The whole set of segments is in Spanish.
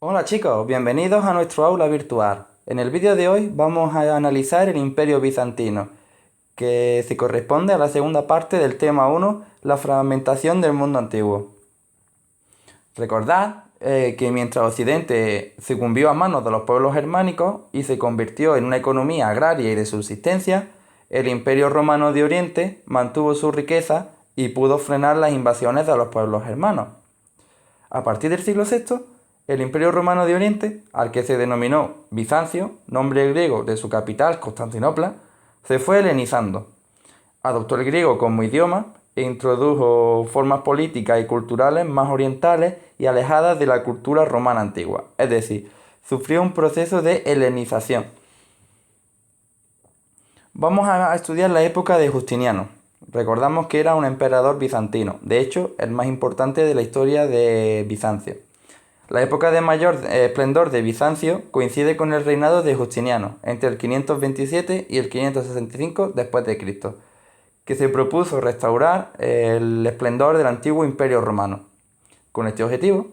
Hola chicos, bienvenidos a nuestro aula virtual. En el vídeo de hoy vamos a analizar el Imperio Bizantino, que se corresponde a la segunda parte del tema 1, la fragmentación del mundo antiguo. Recordad que mientras Occidente sucumbió a manos de los pueblos germánicos y se convirtió en una economía agraria y de subsistencia, el Imperio Romano de Oriente mantuvo su riqueza y pudo frenar las invasiones de los pueblos germanos. A partir del siglo VI, el Imperio Romano de Oriente, al que se denominó Bizancio, nombre griego de su capital, Constantinopla, se fue helenizando. Adoptó el griego como idioma e introdujo formas políticas y culturales más orientales y alejadas de la cultura romana antigua, es decir, sufrió un proceso de helenización. Vamos a estudiar la época de Justiniano. Recordamos que era un emperador bizantino, de hecho, el más importante de la historia de Bizancio. La época de mayor esplendor de Bizancio coincide con el reinado de Justiniano, entre el 527 y el 565 después de Cristo, que se propuso restaurar el esplendor del antiguo Imperio Romano. Con este objetivo,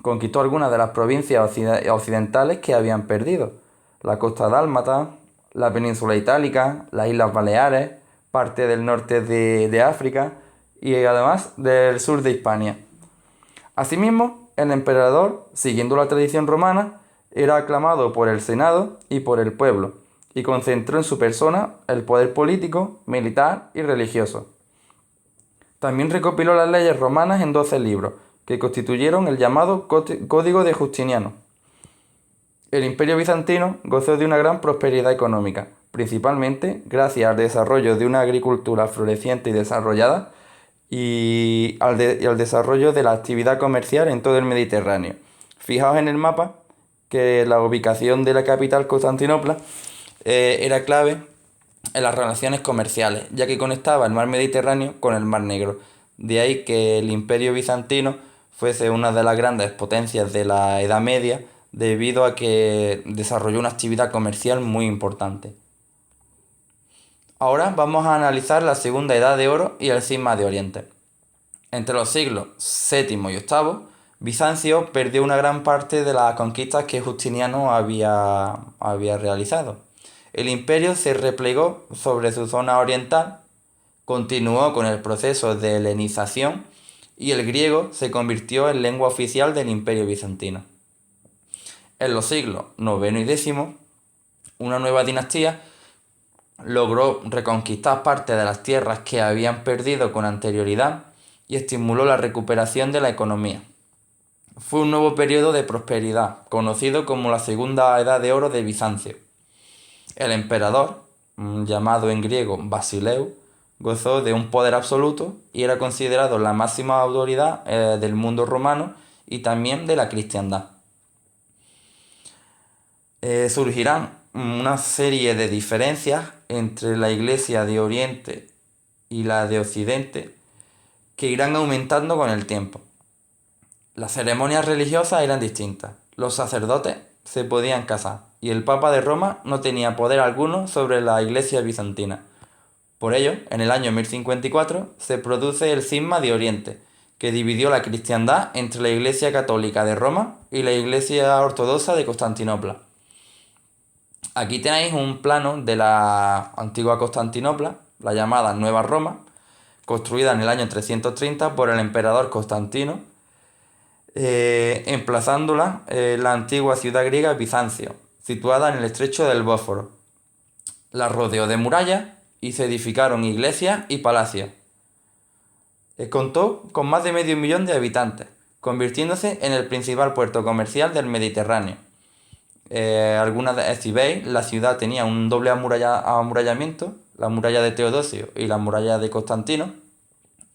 conquistó algunas de las provincias occidentales que habían perdido: la costa dálmata, la península itálica, las Islas Baleares, parte del norte de África y además del sur de Hispania. Asimismo, el emperador, siguiendo la tradición romana, era aclamado por el Senado y por el pueblo, y concentró en su persona el poder político, militar y religioso. También recopiló las leyes romanas en 12 libros, que constituyeron el llamado Código de Justiniano. El Imperio bizantino gozó de una gran prosperidad económica, principalmente gracias al desarrollo de una agricultura floreciente y desarrollada, y al desarrollo de la actividad comercial en todo el Mediterráneo. Fijaos en el mapa que la ubicación de la capital, Constantinopla, era clave en las relaciones comerciales, ya que conectaba el mar Mediterráneo con el mar Negro. De ahí que el Imperio bizantino fuese una de las grandes potencias de la Edad Media, debido a que desarrolló una actividad comercial muy importante. Ahora vamos a analizar la Segunda Edad de Oro y el Cisma de Oriente. Entre los siglos VII y VIII, Bizancio perdió una gran parte de las conquistas que Justiniano había realizado. El imperio se replegó sobre su zona oriental, continuó con el proceso de helenización y el griego se convirtió en lengua oficial del Imperio bizantino. En los siglos IX y X, una nueva dinastía logró reconquistar parte de las tierras que habían perdido con anterioridad y estimuló la recuperación de la economía. Fue un nuevo periodo de prosperidad, conocido como la Segunda Edad de Oro de Bizancio. El emperador, llamado en griego Basileus, gozó de un poder absoluto y era considerado la máxima autoridad del mundo romano y también de la cristiandad. Surgirán una serie de diferencias entre la Iglesia de Oriente y la de Occidente que irán aumentando con el tiempo. Las ceremonias religiosas eran distintas. Los sacerdotes se podían casar y el Papa de Roma no tenía poder alguno sobre la Iglesia bizantina. Por ello, en el año 1054 se produce el Cisma de Oriente, que dividió la cristiandad entre la Iglesia católica de Roma y la Iglesia ortodoxa de Constantinopla. Aquí tenéis un plano de la antigua Constantinopla, la llamada Nueva Roma, construida en el año 330 por el emperador Constantino, emplazándola en la antigua ciudad griega Bizancio, situada en el estrecho del Bósforo. La rodeó de murallas y se edificaron iglesias y palacios. Contó con más de medio millón de habitantes, convirtiéndose en el principal puerto comercial del Mediterráneo. Si veis, la ciudad tenía un doble amurallamiento, la muralla de Teodosio y la muralla de Constantino.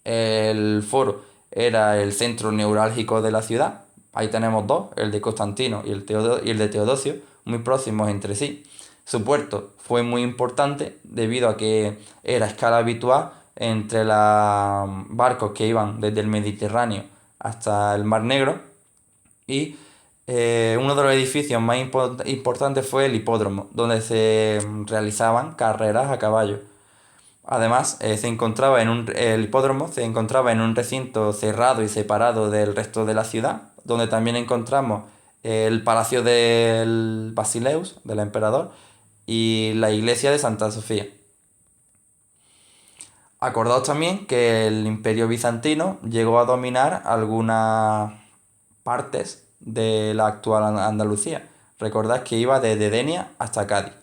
El foro era el centro neurálgico de la ciudad. Ahí tenemos dos, el de Constantino y el de Teodosio, muy próximos entre sí. Su puerto fue muy importante debido a que era escala habitual entre los barcos que iban desde el Mediterráneo hasta el Mar Negro. Y uno de los edificios más importantes fue el hipódromo, donde se realizaban carreras a caballo. Además, el hipódromo se encontraba en un recinto cerrado y separado del resto de la ciudad, donde también encontramos el palacio del Basileus, del emperador, y la iglesia de Santa Sofía. Acordaos también que el Imperio Bizantino llegó a dominar algunas partes de la actual Andalucía. Recordad que iba desde Denia hasta Cádiz.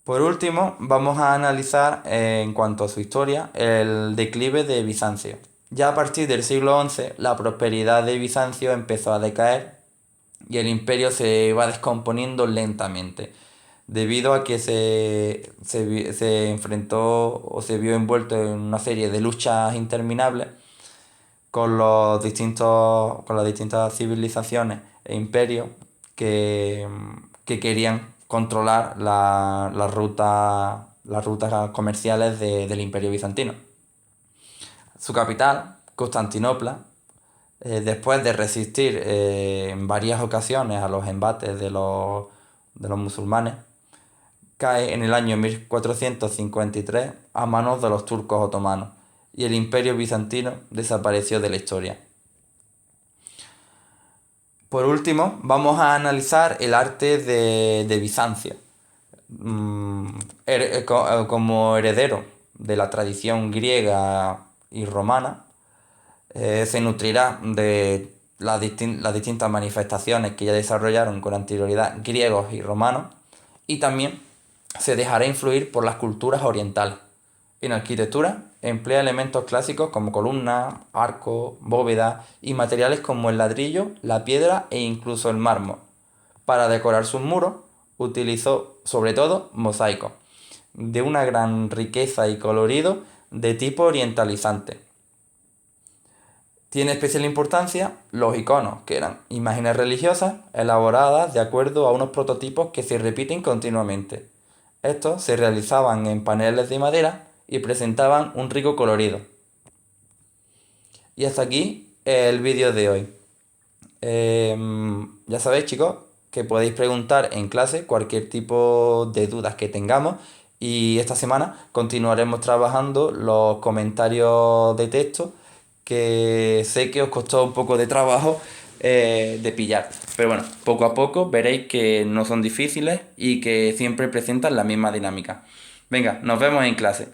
Por último, vamos a analizar en cuanto a su historia el declive de Bizancio. Ya a partir del siglo XI, la prosperidad de Bizancio empezó a decaer y el imperio se iba descomponiendo lentamente, debido a que se enfrentó o se vio envuelto en una serie de luchas interminables con las distintas civilizaciones e imperios que, que querían controlar las rutas comerciales del Imperio Bizantino. Su capital, Constantinopla, después de resistir en varias ocasiones a los embates de los musulmanes, cae en el año 1453 a manos de los turcos otomanos y el Imperio Bizantino desapareció de la historia. Por último, vamos a analizar el arte de Bizancio. Como heredero de la tradición griega y romana, se nutrirá de las distintas manifestaciones que ya desarrollaron con anterioridad griegos y romanos, y también se dejará influir por las culturas orientales. En arquitectura emplea elementos clásicos como columnas, arcos, bóvedas y materiales como el ladrillo, la piedra e incluso el mármol. Para decorar sus muros utilizó sobre todo mosaicos de una gran riqueza y colorido de tipo orientalizante. Tiene especial importancia los iconos, que eran imágenes religiosas elaboradas de acuerdo a unos prototipos que se repiten continuamente. Estos se realizaban en paneles de madera y presentaban un rico colorido. Y hasta aquí el vídeo de hoy. Ya sabéis, chicos, que podéis preguntar en clase cualquier tipo de dudas que tengamos, y esta semana continuaremos trabajando los comentarios de texto, que sé que os costó un poco de trabajo de pillar. Pero bueno, poco a poco veréis que no son difíciles y que siempre presentan la misma dinámica. Venga, nos vemos en clase.